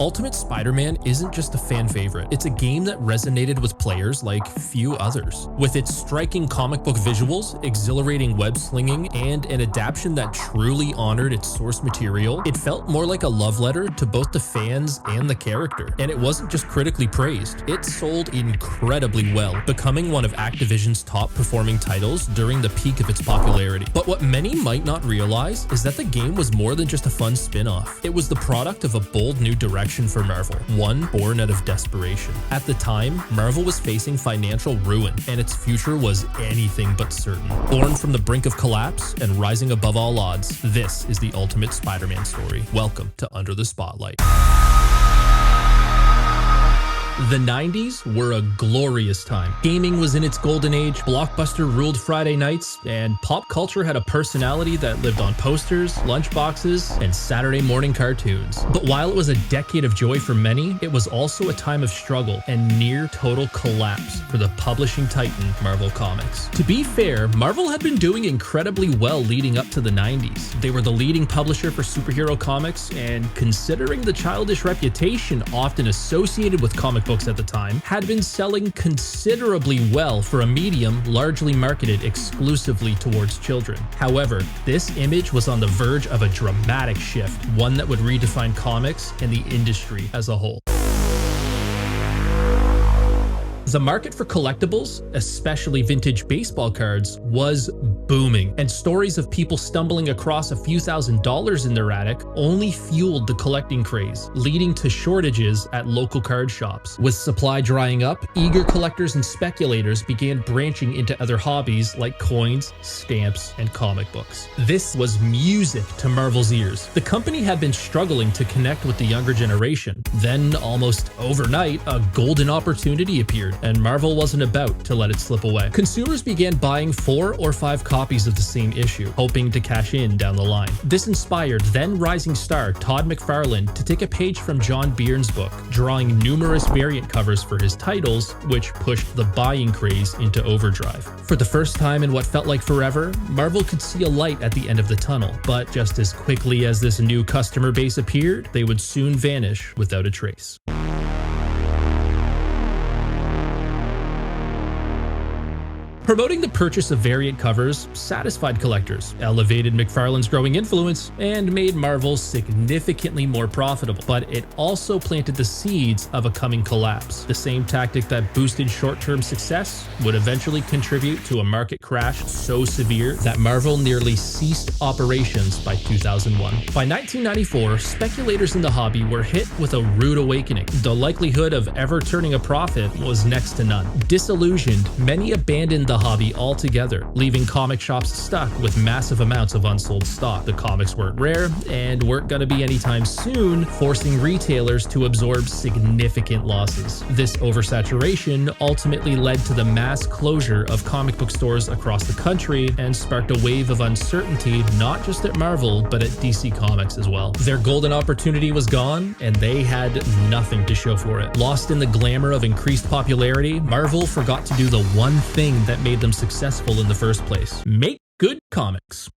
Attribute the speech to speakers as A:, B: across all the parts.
A: Ultimate Spider-Man isn't just a fan favorite, it's a game that resonated with players like few others. With its striking comic book visuals, exhilarating web slinging, and an adaptation that truly honored its source material, it felt more like a love letter to both the fans and the character. And it wasn't just critically praised, it sold incredibly well, becoming one of Activision's top performing titles during the peak of its popularity. But what many might not realize is that the game was more than just a fun spin-off. It was the product of a bold new direction for Marvel, one born out of desperation. At the time, Marvel was facing financial ruin, and its future was anything but certain. Born from the brink of collapse and rising above all odds, this is the Ultimate Spider-Man story. Welcome to Under the Spotlight. The 90s were a glorious time. Gaming was in its golden age, Blockbuster ruled Friday nights, and pop culture had a personality that lived on posters, lunchboxes, and Saturday morning cartoons. But while it was a decade of joy for many, it was also a time of struggle and near total collapse for the publishing titan Marvel Comics. To be fair, Marvel had been doing incredibly well leading up to the 90s. They were the leading publisher for superhero comics, and considering the childish reputation often associated with comic books at the time, had been selling considerably well for a medium largely marketed exclusively towards children. However, this image was on the verge of a dramatic shift, one that would redefine comics and the industry as a whole. The market for collectibles, especially vintage baseball cards, was booming, and stories of people stumbling across a few $1,000s in their attic only fueled the collecting craze, leading to shortages at local card shops. With supply drying up, eager collectors and speculators began branching into other hobbies like coins, stamps, and comic books. This was music to Marvel's ears. The company had been struggling to connect with the younger generation. Then, almost overnight, a golden opportunity appeared, and Marvel wasn't about to let it slip away. Consumers began buying 4 or 5 copies of the same issue, hoping to cash in down the line. This inspired then rising star Todd McFarlane to take a page from John Byrne's book, drawing numerous variant covers for his titles, which pushed the buying craze into overdrive. For the first time in what felt like forever, Marvel could see a light at the end of the tunnel, but just as quickly as this new customer base appeared, they would soon vanish without a trace. Promoting the purchase of variant covers satisfied collectors, elevated McFarlane's growing influence, and made Marvel significantly more profitable. But it also planted the seeds of a coming collapse. The same tactic that boosted short-term success would eventually contribute to a market crash so severe that Marvel nearly ceased operations by 2001. By 1994, speculators in the hobby were hit with a rude awakening. The likelihood of ever turning a profit was next to none. Disillusioned, many abandoned the hobby altogether, leaving comic shops stuck with massive amounts of unsold stock. The comics weren't rare and weren't going to be anytime soon, forcing retailers to absorb significant losses. This oversaturation ultimately led to the mass closure of comic book stores across the country and sparked a wave of uncertainty not just at Marvel but at DC Comics as well. Their golden opportunity was gone and they had nothing to show for it. Lost in the glamour of increased popularity, Marvel forgot to do the one thing that made them successful in the first place: make good comics.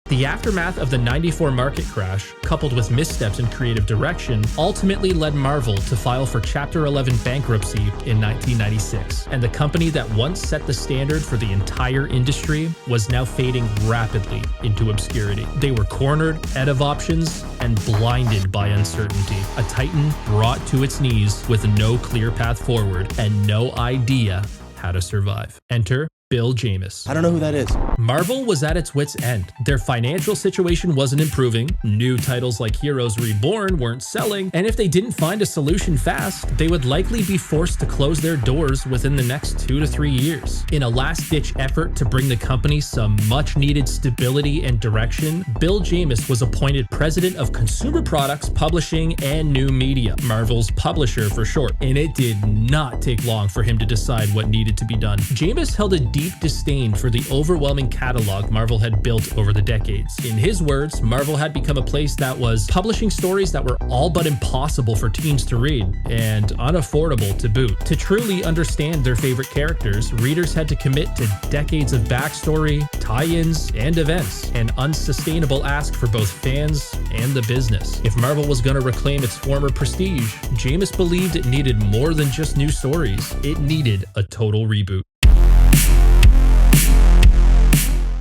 A: The aftermath of the '94 market crash, coupled with missteps in creative direction, ultimately led Marvel to file for Chapter 11 bankruptcy in 1996, and the company that once set the standard for the entire industry was now fading rapidly into obscurity. They were cornered, out of options, and blinded by uncertainty. A titan brought to its knees with no clear path forward and no idea how to survive. Enter Bill Jemas.
B: I don't know who that is.
A: Marvel was at its wit's end. Their financial situation wasn't improving, new titles like Heroes Reborn weren't selling, and if they didn't find a solution fast, they would likely be forced to close their doors within the next 2 to 3 years. In a last-ditch effort to bring the company some much-needed stability and direction, Bill Jemas was appointed president of Consumer Products, Publishing, and New Media, Marvel's publisher for short, and it did not take long for him to decide what needed to be done. Jemas held a deep disdain for the overwhelming catalog Marvel had built over the decades. In his words, Marvel had become a place that was publishing stories that were all but impossible for teens to read, and unaffordable to boot. To truly understand their favorite characters, readers had to commit to decades of backstory, tie-ins, and events, an unsustainable ask for both fans and the business. If Marvel was going to reclaim its former prestige, Jemas believed it needed more than just new stories. It needed a total reboot.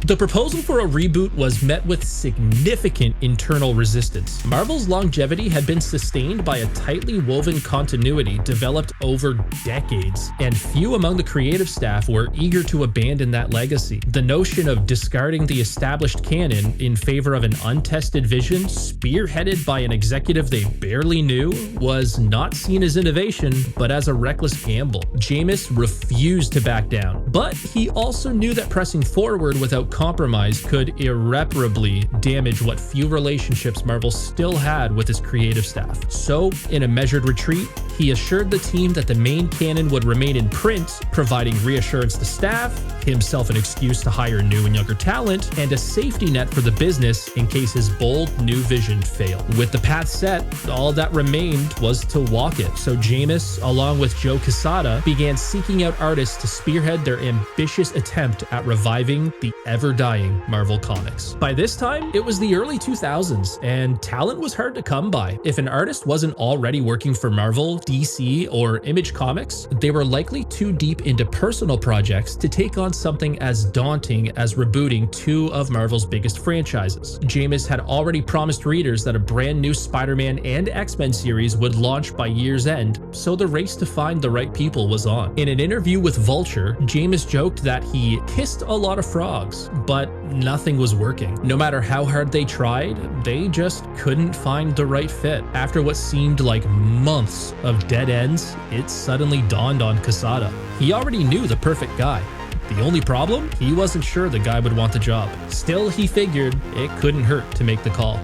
A: The proposal for a reboot was met with significant internal resistance. Marvel's longevity had been sustained by a tightly woven continuity developed over decades, and few among the creative staff were eager to abandon that legacy. The notion of discarding the established canon in favor of an untested vision, spearheaded by an executive they barely knew, was not seen as innovation, but as a reckless gamble. Jemas refused to back down, but he also knew that pressing forward without compromise could irreparably damage what few relationships Marvel still had with his creative staff. So, in a measured retreat, he assured the team that the main canon would remain in print, providing reassurance to staff, himself an excuse to hire new and younger talent, and a safety net for the business in case his bold new vision failed. With the path set, all that remained was to walk it. So Jemas, along with Joe Quesada, began seeking out artists to spearhead their ambitious attempt at reviving the ever-dying Marvel Comics. By this time, it was the early 2000s, and talent was hard to come by. If an artist wasn't already working for Marvel, DC, or Image Comics, they were likely too deep into personal projects to take on something as daunting as rebooting two of Marvel's biggest franchises. Jemas had already promised readers that a brand new Spider-Man and X-Men series would launch by year's end, so the race to find the right people was on. In an interview with Vulture, Jemas joked that he kissed a lot of frogs, but nothing was working. No matter how hard they tried, they just couldn't find the right fit. After what seemed like months of dead ends, it suddenly dawned on Quesada. He already knew the perfect guy. The only problem? He wasn't sure the guy would want the job. Still, he figured it couldn't hurt to make the call.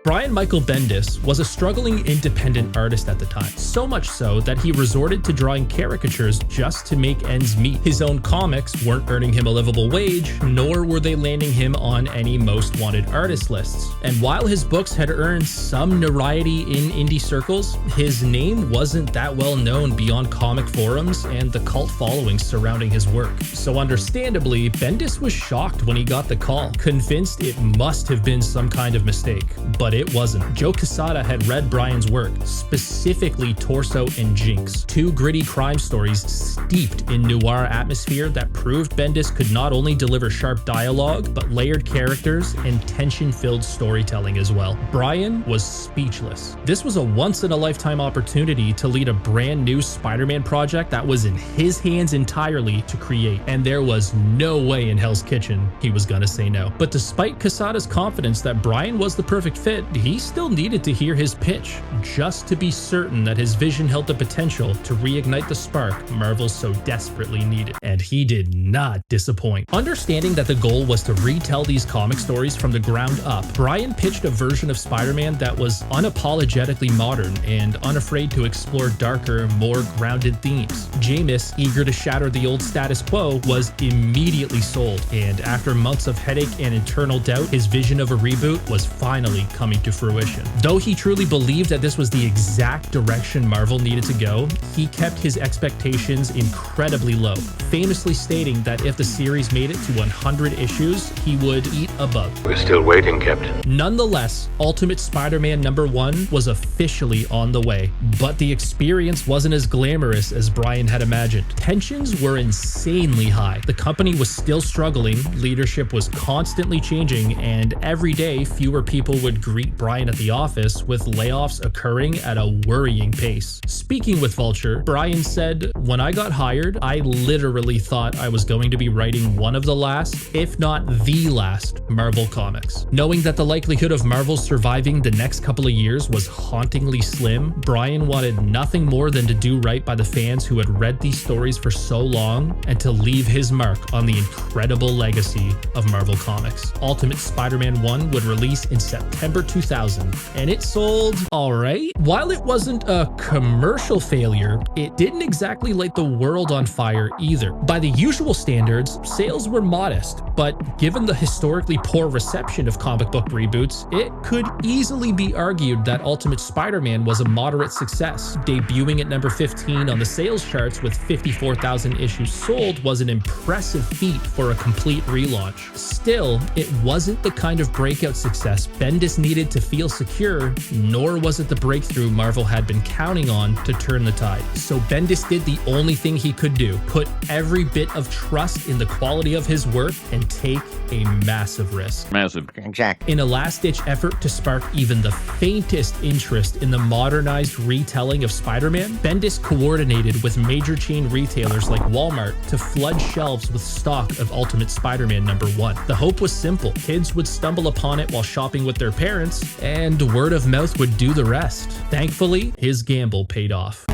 A: Brian Michael Bendis was a struggling independent artist at the time, so much so that he resorted to drawing caricatures just to make ends meet. His own comics weren't earning him a livable wage, nor were they landing him on any most wanted artist lists. And while his books had earned some notoriety in indie circles, his name wasn't that well known beyond comic forums and the cult following surrounding his work. So understandably, Bendis was shocked when he got the call, convinced it must have been some kind of mistake. But it wasn't. Joe Quesada had read Brian's work, specifically Torso and Jinx, two gritty crime stories steeped in noir atmosphere that proved Bendis could not only deliver sharp dialogue, but layered characters and tension-filled storytelling as well. Brian was speechless. This was a once-in-a-lifetime opportunity to lead a brand new Spider-Man project that was in his hands entirely to create, and there was no way in Hell's Kitchen he was gonna say no. But despite Quesada's confidence that Brian was the perfect fit, he still needed to hear his pitch, just to be certain that his vision held the potential to reignite the spark Marvel so desperately needed. And he did not disappoint. Understanding that the goal was to retell these comic stories from the ground up, Brian pitched a version of Spider-Man that was unapologetically modern and unafraid to explore darker, more grounded themes. Jemas, eager to shatter the old status quo, was immediately sold, and after months of headache and internal doubt, his vision of a reboot was finally coming to fruition. Though he truly believed that this was the exact direction Marvel needed to go, he kept his expectations incredibly low, famously stating that if the series made it to 100 issues, he would eat a bug.
B: We're still waiting, Captain.
A: Nonetheless, Ultimate Spider-Man #1 was officially on the way, but the experience wasn't as glamorous as Brian had imagined. Tensions were insanely high. The company was still struggling, leadership was constantly changing, and every day fewer people would greet Brian at the office, with layoffs occurring at a worrying pace. Speaking with Vulture, Brian said, "When I got hired, I literally thought I was going to be writing one of the last, if not the last, Marvel comics." Knowing that the likelihood of Marvel surviving the next couple of years was hauntingly slim, Brian wanted nothing more than to do right by the fans who had read these stories for so long and to leave his mark on the incredible legacy of Marvel Comics. Ultimate Spider-Man 1 would release in September 2000, 2000, and it sold alright. While it wasn't a commercial failure, it didn't exactly light the world on fire either. By the usual standards, sales were modest, but given the historically poor reception of comic book reboots, it could easily be argued that Ultimate Spider-Man was a moderate success. Debuting at number 15 on the sales charts with 54,000 issues sold was an impressive feat for a complete relaunch. Still, it wasn't the kind of breakout success Bendis needed to feel secure, nor was it the breakthrough Marvel had been counting on to turn the tide. So Bendis did the only thing he could do, put every bit of trust in the quality of his work and take a massive risk.
B: Massive. Exactly.
A: In a last-ditch effort to spark even the faintest interest in the modernized retelling of Spider-Man, Bendis coordinated with major chain retailers like Walmart to flood shelves with stock of Ultimate Spider-Man #1. The hope was simple. Kids would stumble upon it while shopping with their parents, and word of mouth would do the rest. Thankfully, his gamble paid off.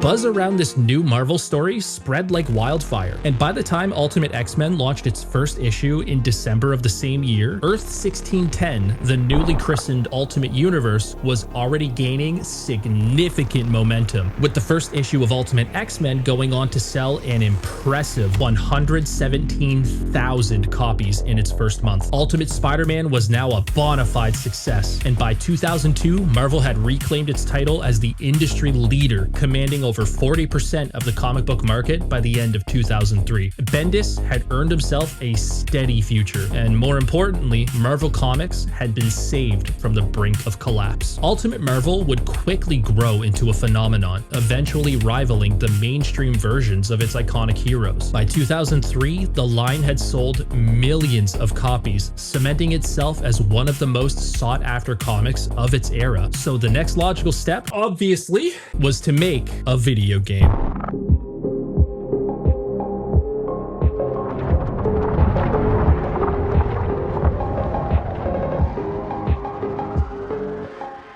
A: Buzz around this new Marvel story spread like wildfire, and by the time Ultimate X-Men launched its first issue in December of the same year, Earth 1610, the newly christened Ultimate Universe, was already gaining significant momentum, with the first issue of Ultimate X-Men going on to sell an impressive 117,000 copies in its first month. Ultimate Spider-Man was now a bona fide success, and by 2002, Marvel had reclaimed its title as the industry leader, commanding over 40% of the comic book market by the end of 2003. Bendis had earned himself a steady future, and more importantly, Marvel Comics had been saved from the brink of collapse. Ultimate Marvel would quickly grow into a phenomenon, eventually rivaling the mainstream versions of its iconic heroes. By 2003, the line had sold millions of copies, cementing itself as one of the most sought-after comics of its era. So the next logical step, obviously, was to make a video game.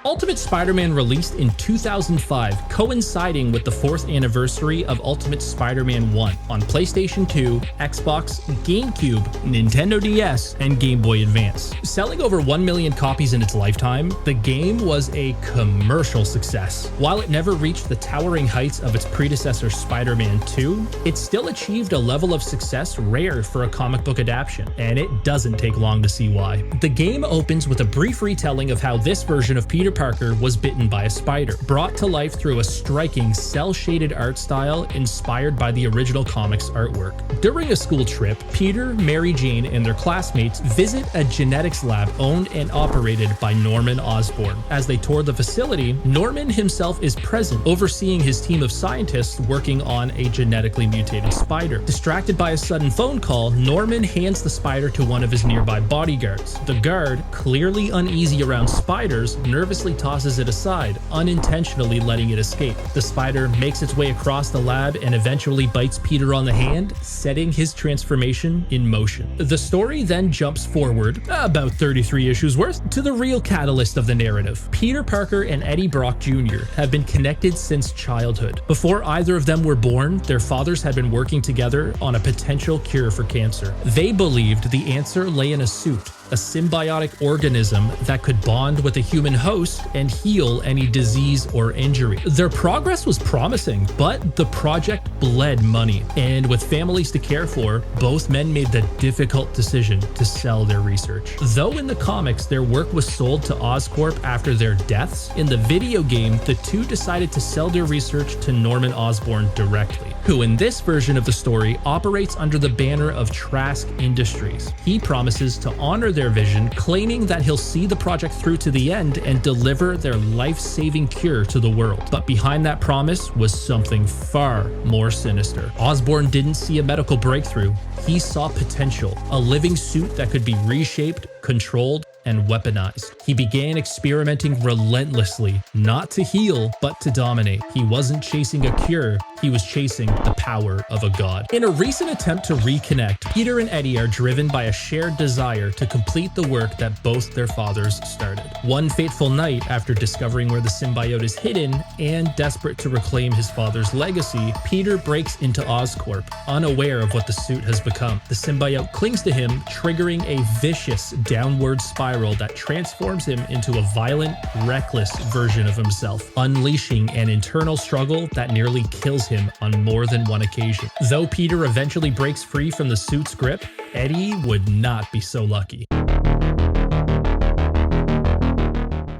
A: Ultimate Spider-Man released in 2005, coinciding with the 4th anniversary of Ultimate Spider-Man 1 on PlayStation 2, Xbox, GameCube, Nintendo DS, and Game Boy Advance. Selling over 1 million copies in its lifetime, the game was a commercial success. While it never reached the towering heights of its predecessor Spider-Man 2, it still achieved a level of success rare for a comic book adaptation, and it doesn't take long to see why. The game opens with a brief retelling of how this version of Peter Parker was bitten by a spider, brought to life through a striking cel-shaded art style inspired by the original comics artwork. During a school trip, Peter, Mary Jane, and their classmates visit a genetics lab owned and operated by Norman Osborn. As they tour the facility, Norman himself is present, overseeing his team of scientists working on a genetically mutated spider. Distracted by a sudden phone call, Norman hands the spider to one of his nearby bodyguards. The guard, clearly uneasy around spiders, nervously tosses it aside, unintentionally letting it escape. The spider makes its way across the lab and eventually bites Peter on the hand, setting his transformation in motion. The story then jumps forward, about 33 issues worth, to the real catalyst of the narrative. Peter Parker and Eddie Brock Jr. have been connected since childhood. Before either of them were born, their fathers had been working together on a potential cure for cancer. They believed the answer lay in a suit, a symbiotic organism that could bond with a human host and heal any disease or injury. Their progress was promising, but the project bled money, and with families to care for, both men made the difficult decision to sell their research. Though in the comics their work was sold to Oscorp after their deaths, in the video game the two decided to sell their research to Norman Osborn directly, who in this version of the story operates under the banner of Trask Industries. He promises to honor their vision, claiming that he'll see the project through to the end and deliver their life-saving cure to the world. But behind that promise was something far more sinister. Osborn didn't see a medical breakthrough. He saw potential, a living suit that could be reshaped, controlled, and weaponized. He began experimenting relentlessly, not to heal, but to dominate. He wasn't chasing a cure, he was chasing the power of a god. In a recent attempt to reconnect, Peter and Eddie are driven by a shared desire to complete the work that both their fathers started. One fateful night, after discovering where the symbiote is hidden and desperate to reclaim his father's legacy, Peter breaks into Oscorp, unaware of what the suit has become. The symbiote clings to him, triggering a vicious downward spiral that transforms him into a violent, reckless version of himself, unleashing an internal struggle that nearly kills him on more than one occasion. Though Peter eventually breaks free from the suit's grip, Eddie would not be so lucky.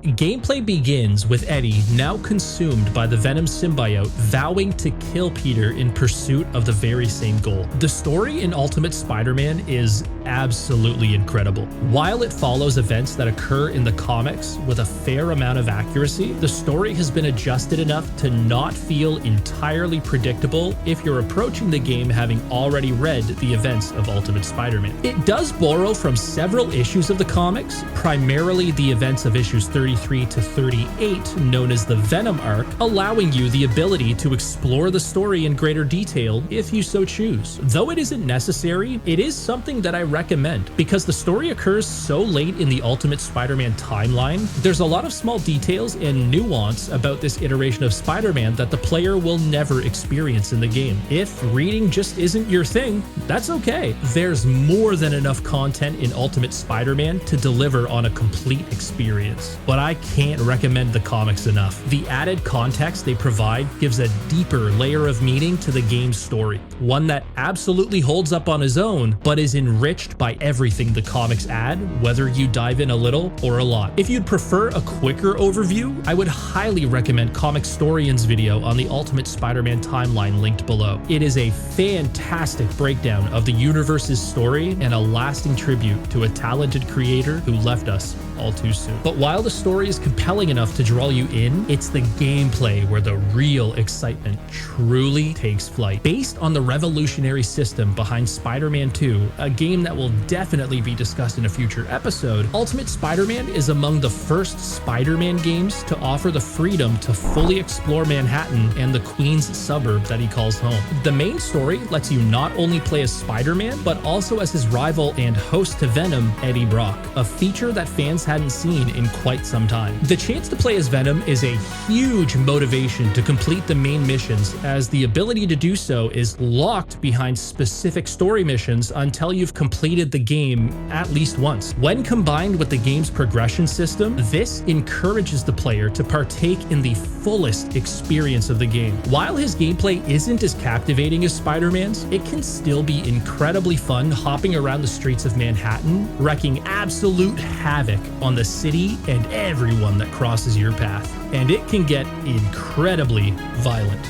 A: Gameplay begins with Eddie, now consumed by the Venom symbiote, vowing to kill Peter in pursuit of the very same goal. The story in Ultimate Spider-Man is absolutely incredible. While it follows events that occur in the comics with a fair amount of accuracy, the story has been adjusted enough to not feel entirely predictable if you're approaching the game having already read the events of Ultimate Spider-Man. It does borrow from several issues of the comics, primarily the events of issues 33 to 38, known as the Venom arc, allowing you the ability to explore the story in greater detail if you so choose. Though it isn't necessary, it is something that I recommend because the story occurs so late in the Ultimate Spider-Man timeline. There's a lot of small details and nuance about this iteration of Spider-Man that the player will never experience in the game. If reading just isn't your thing, that's okay. There's more than enough content in Ultimate Spider-Man to deliver on a complete experience. But I can't recommend the comics enough. The added context they provide gives a deeper layer of meaning to the game's story, one that absolutely holds up on his own, but is enriched by everything the comics add, whether you dive in a little or a lot. If you'd prefer a quicker overview, I would highly recommend Comicstorian's video on the Ultimate Spider-Man timeline linked below. It is a fantastic breakdown of the universe's story and a lasting tribute to a talented creator who left us all too soon. But while the story is compelling enough to draw you in, it's the gameplay where the real excitement truly takes flight. Based on the revolutionary system behind Spider-Man 2, a game that will definitely be discussed in a future episode, Ultimate Spider-Man is among the first Spider-Man games to offer the freedom to fully explore Manhattan and the Queens suburb that he calls home. The main story lets you not only play as Spider-Man, but also as his rival and host to Venom, Eddie Brock, a feature that fans hadn't seen in quite some time. The chance to play as Venom is a huge motivation to complete the main missions, as the ability to do so is locked behind specific story missions until you've completed the game at least once. When combined with the game's progression system, this encourages the player to partake in the fullest experience of the game. While his gameplay isn't as captivating as Spider-Man's, it can still be incredibly fun hopping around the streets of Manhattan, wreaking absolute havoc on the city and everyone that crosses your path. And it can get incredibly violent.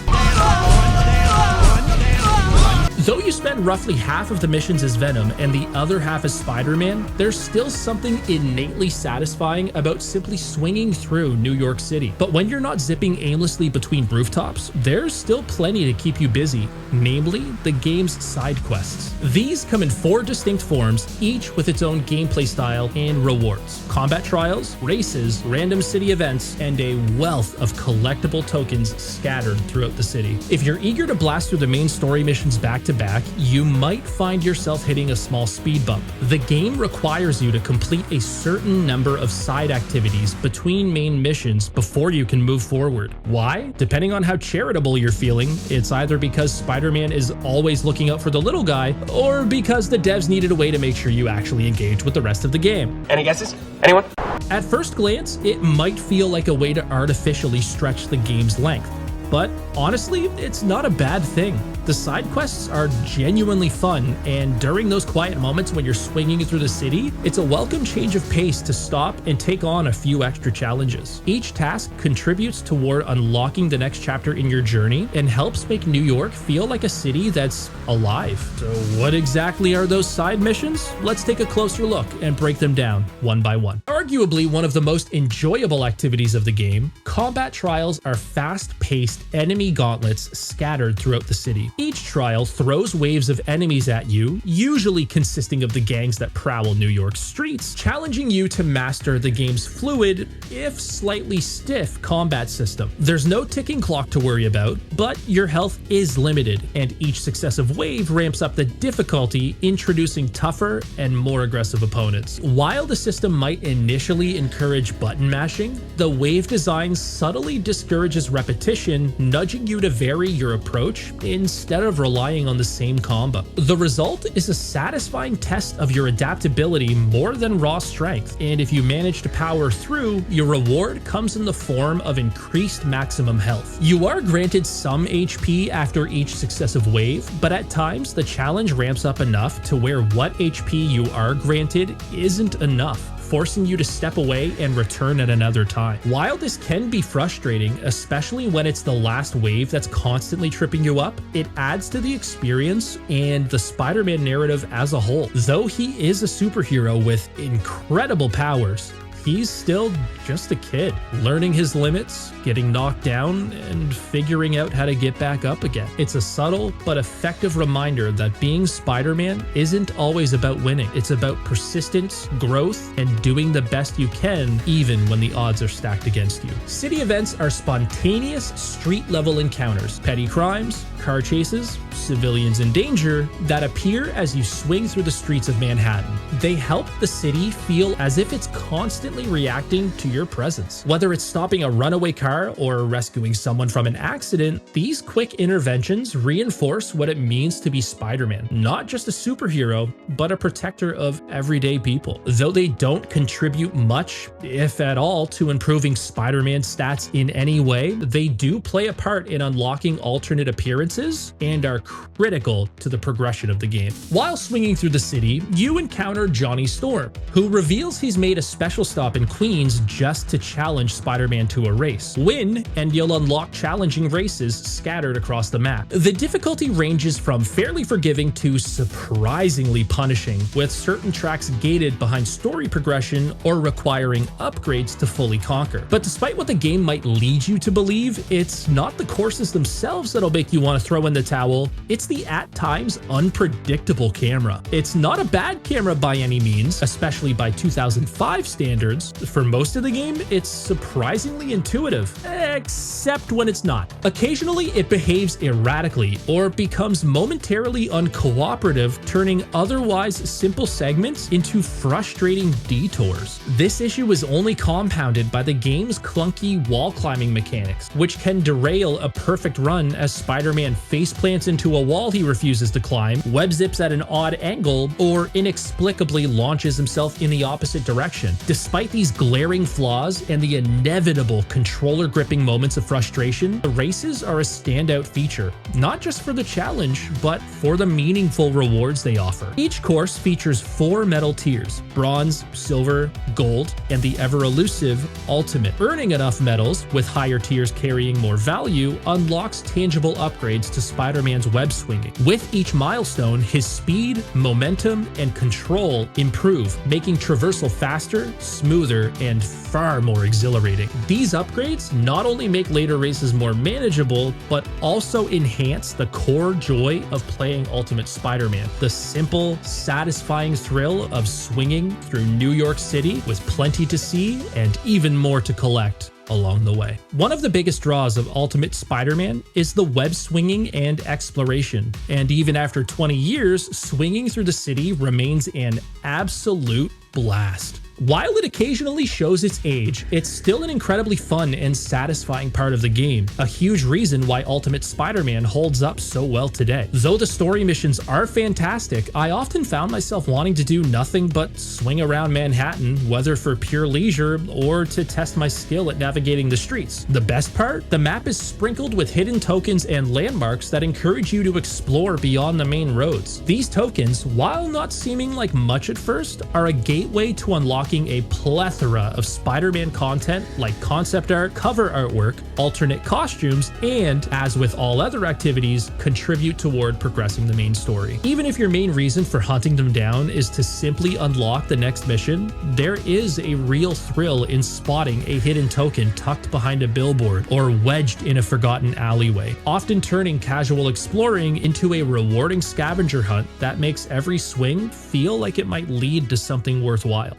A: Though you spend roughly half of the missions as Venom and the other half as Spider-Man, there's still something innately satisfying about simply swinging through New York City. But when you're not zipping aimlessly between rooftops, there's still plenty to keep you busy, namely the game's side quests. These come in 4 distinct forms, each with its own gameplay style and rewards: combat trials, races, random city events, and a wealth of collectible tokens scattered throughout the city. If you're eager to blast through the main story missions back to back, you might find yourself hitting a small speed bump. The game requires you to complete a certain number of side activities between main missions before you can move forward. Why? Depending on how charitable you're feeling, it's either because Spider-Man is always looking out for the little guy, or because the devs needed a way to make sure you actually engage with the rest of the game.
B: Any guesses? Anyone?
A: At first glance, it might feel like a way to artificially stretch the game's length, but honestly, it's not a bad thing. The side quests are genuinely fun, and during those quiet moments when you're swinging through the city, it's a welcome change of pace to stop and take on a few extra challenges. Each task contributes toward unlocking the next chapter in your journey and helps make New York feel like a city that's alive. So what exactly are those side missions? Let's take a closer look and break them down one by one. Are Arguably one of the most enjoyable activities of the game, combat trials are fast-paced enemy gauntlets scattered throughout the city. Each trial throws waves of enemies at you, usually consisting of the gangs that prowl New York streets, challenging you to master the game's fluid, if slightly stiff, combat system. There's no ticking clock to worry about, but your health is limited, and each successive wave ramps up the difficulty, introducing tougher and more aggressive opponents. While the system might initially encourage button mashing, the wave design subtly discourages repetition, nudging you to vary your approach instead of relying on the same combo. The result is a satisfying test of your adaptability more than raw strength, and if you manage to power through, your reward comes in the form of increased maximum health. You are granted some HP after each successive wave, but at times the challenge ramps up enough to where what HP you are granted isn't enough, forcing you to step away and return at another time. While this can be frustrating, especially when it's the last wave that's constantly tripping you up, it adds to the experience and the Spider-Man narrative as a whole. Though he is a superhero with incredible powers, he's still just a kid, learning his limits, getting knocked down, and figuring out how to get back up again. It's a subtle but effective reminder that being Spider-Man isn't always about winning. It's about persistence, growth, and doing the best you can even when the odds are stacked against you. City events are spontaneous street-level encounters, petty crimes, car chases, civilians in danger that appear as you swing through the streets of Manhattan. They help the city feel as if it's constantly reacting to your presence. Whether it's stopping a runaway car or rescuing someone from an accident, these quick interventions reinforce what it means to be Spider-Man. Not just a superhero, but a protector of everyday people. Though they don't contribute much, if at all, to improving Spider-Man stats in any way, they do play a part in unlocking alternate appearances and are critical to the progression of the game. While swinging through the city, you encounter Johnny Storm, who reveals he's made a special stop in Queens just to challenge Spider-Man to a race. Win, and you'll unlock challenging races scattered across the map. The difficulty ranges from fairly forgiving to surprisingly punishing, with certain tracks gated behind story progression or requiring upgrades to fully conquer. But despite what the game might lead you to believe, it's not the courses themselves that'll make you want to throw in the towel, it's the at times unpredictable camera. It's not a bad camera by any means, especially by 2005 standards. For most of the game, it's surprisingly intuitive, except when it's not. Occasionally, it behaves erratically or becomes momentarily uncooperative, turning otherwise simple segments into frustrating detours. This issue is only compounded by the game's clunky wall climbing mechanics, which can derail a perfect run as Spider-Man faceplants into a wall he refuses to climb, web zips at an odd angle, or inexplicably launches himself in the opposite direction. Despite these glaring flaws and the inevitable controller gripping moments of frustration, the races are a standout feature, not just for the challenge, but for the meaningful rewards they offer. Each course features 4 medal tiers: bronze, silver, gold, and the ever-elusive ultimate. Earning enough medals, with higher tiers carrying more value, unlocks tangible upgrades to Spider-Man's web swinging. With each milestone, his speed, momentum, and control improve, making traversal faster, smoother, and far more exhilarating. These upgrades not only make later races more manageable, but also enhance the core joy of playing Ultimate Spider-Man. The simple, satisfying thrill of swinging through New York City with plenty to see and even more to collect along the way. One of the biggest draws of Ultimate Spider-Man is the web swinging and exploration. And even after 20 years, swinging through the city remains an absolute blast. While it occasionally shows its age, it's still an incredibly fun and satisfying part of the game, a huge reason why Ultimate Spider-Man holds up so well today. Though the story missions are fantastic, I often found myself wanting to do nothing but swing around Manhattan, whether for pure leisure or to test my skill at navigating the streets. The best part? The map is sprinkled with hidden tokens and landmarks that encourage you to explore beyond the main roads. These tokens, while not seeming like much at first, are a gateway to unlocking unlocking a plethora of Spider-Man content like concept art, cover artwork, alternate costumes, and, as with all other activities, contribute toward progressing the main story. Even if your main reason for hunting them down is to simply unlock the next mission, there is a real thrill in spotting a hidden token tucked behind a billboard or wedged in a forgotten alleyway, often turning casual exploring into a rewarding scavenger hunt that makes every swing feel like it might lead to something worthwhile.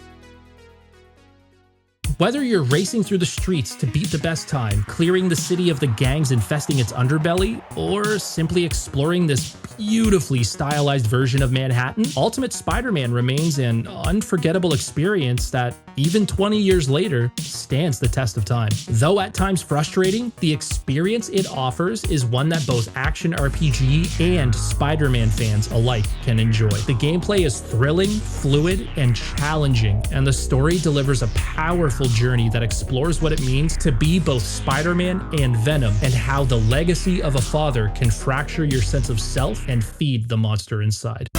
A: Whether you're racing through the streets to beat the best time, clearing the city of the gangs infesting its underbelly, or simply exploring this beautifully stylized version of Manhattan, Ultimate Spider-Man remains an unforgettable experience that, even 20 years later, stands the test of time. Though at times frustrating, the experience it offers is one that both action RPG and Spider-Man fans alike can enjoy. The gameplay is thrilling, fluid, and challenging, and the story delivers a powerful journey that explores what it means to be both Spider-Man and Venom, and how the legacy of a father can fracture your sense of self and feed the monster inside.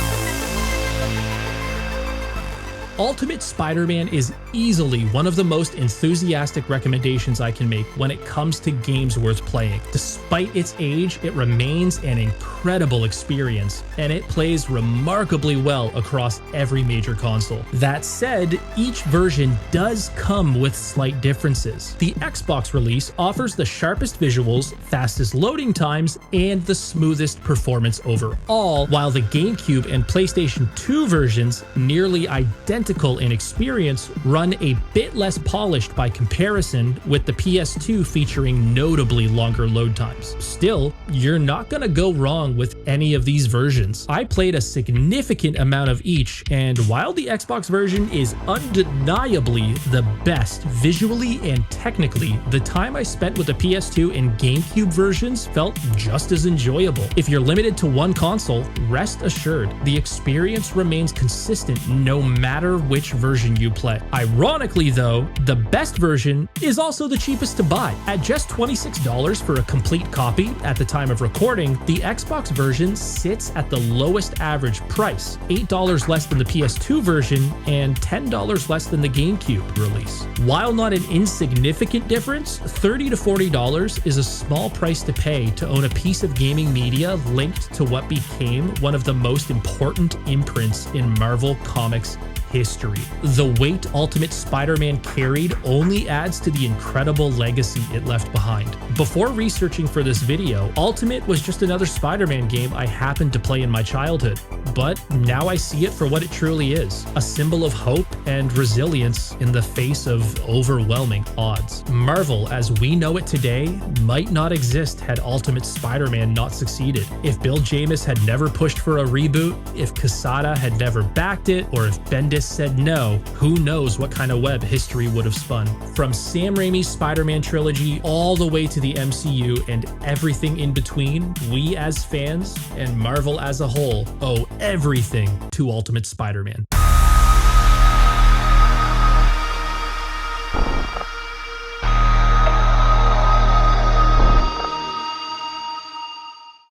A: Ultimate Spider-Man is easily one of the most enthusiastic recommendations I can make when it comes to games worth playing. Despite its age, it remains an incredible experience, and it plays remarkably well across every major console. That said, each version does come with slight differences. The Xbox release offers the sharpest visuals, fastest loading times, and the smoothest performance overall, while the GameCube and PlayStation 2 versions, nearly identical in experience, run a bit less polished by comparison, with the PS2 featuring notably longer load times. Still, you're not gonna go wrong with any of these versions. I played a significant amount of each, and while the Xbox version is undeniably the best visually and technically, the time I spent with the PS2 and GameCube versions felt just as enjoyable. If you're limited to one console, rest assured, the experience remains consistent no matter which version you play. Ironically though, the best version is also the cheapest to buy. At just $26 for a complete copy at the time of recording, the Xbox version sits at the lowest average price, $8 less than the PS2 version and $10 less than the GameCube release. While not an insignificant difference, $30 to $40 is a small price to pay to own a piece of gaming media linked to what became one of the most important imprints in Marvel Comics history. The weight Ultimate Spider-Man carried only adds to the incredible legacy it left behind. Before researching for this video, Ultimate was just another Spider-Man game I happened to play in my childhood, but now I see it for what it truly is, a symbol of hope and resilience in the face of overwhelming odds. Marvel, as we know it today, might not exist had Ultimate Spider-Man not succeeded. If Bill Jemas had never pushed for a reboot, if Quesada had never backed it, or if Bendis said no, who knows what kind of web history would have spun. From Sam Raimi's Spider-Man trilogy all the way to the MCU and everything in between, we as fans and Marvel as a whole owe everything to Ultimate Spider-Man.